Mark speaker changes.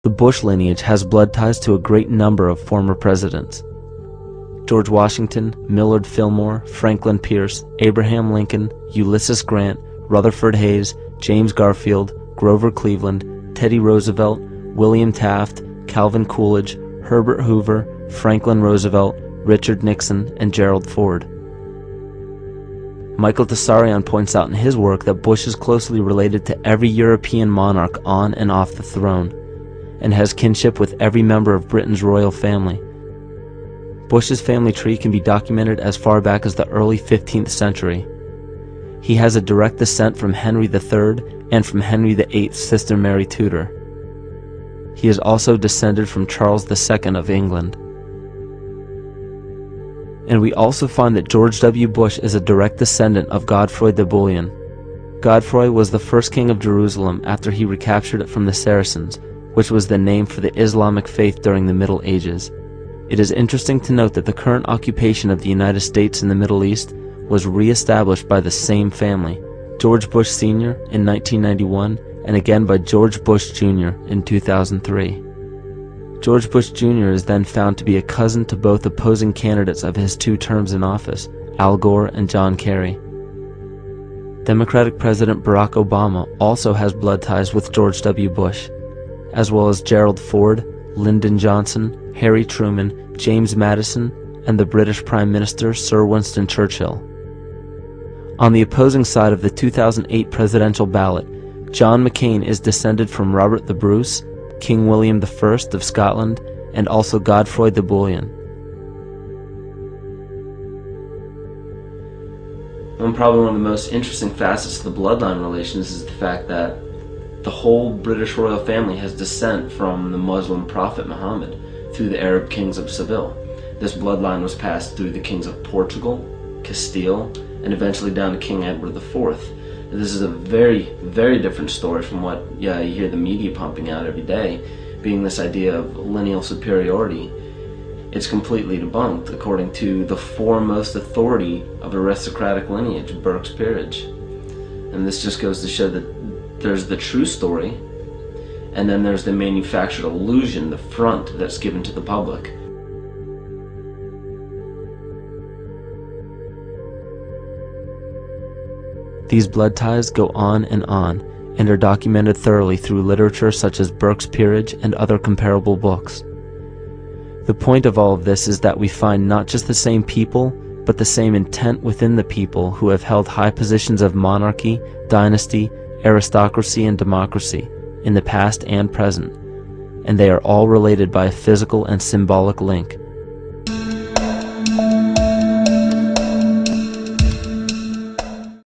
Speaker 1: The Bush lineage has blood ties to a great number of former presidents: George Washington, Millard Fillmore, Franklin Pierce, Abraham Lincoln, Ulysses Grant, Rutherford Hayes, James Garfield, Grover Cleveland, Teddy Roosevelt, William Taft, Calvin Coolidge, Herbert Hoover, Franklin Roosevelt, Richard Nixon, and Gerald Ford. Michael Tsarion points out in his work that Bush is closely related to every European monarch on and off the throne, and has kinship with every member of Britain's royal family. Bush's family tree can be documented as far back as the early 15th century. He has a direct descent from Henry III and from Henry VIII's sister Mary Tudor. He is also descended from Charles II of England. And we also find that George W. Bush is a direct descendant of Godfrey de Bouillon. Godfrey was the first king of Jerusalem after he recaptured it from the Saracens, which was the name for the Islamic faith during the Middle Ages. It is interesting to note that the current occupation of the United States in the Middle East was re-established by the same family, George Bush Sr. in 1991, and again by George Bush Jr. in 2003. George Bush Jr. is then found to be a cousin to both opposing candidates of his 2 terms in office, Al Gore and John Kerry. Democratic President Barack Obama also has blood ties with George W. Bush, as well as Gerald Ford, Lyndon Johnson, Harry Truman, James Madison, and the British Prime Minister Sir Winston Churchill. On the opposing side of the 2008 presidential ballot, John McCain is descended from Robert the Bruce, King William I of Scotland, and also Godfrey de Bouillon. Probably one of the most interesting facets of the bloodline relations is the fact that the whole British royal family has descent from the Muslim prophet Muhammad through the Arab kings of Seville. This bloodline was passed through the kings of Portugal, Castile, and eventually down to King Edward IV. This is a very, very different story from what you hear the media pumping out every day, being this idea of lineal superiority. It's completely debunked according to the foremost authority of aristocratic lineage, Burke's peerage. And this just goes to show that there's the true story, and then there's the manufactured illusion, the front that's given to the public. These blood ties go on and are documented thoroughly through literature such as Burke's Peerage and other comparable books. The point of all of this is that we find not just the same people, but the same intent within the people who have held high positions of monarchy, dynasty, aristocracy, and democracy in the past and present, and they are all related by a physical and symbolic link,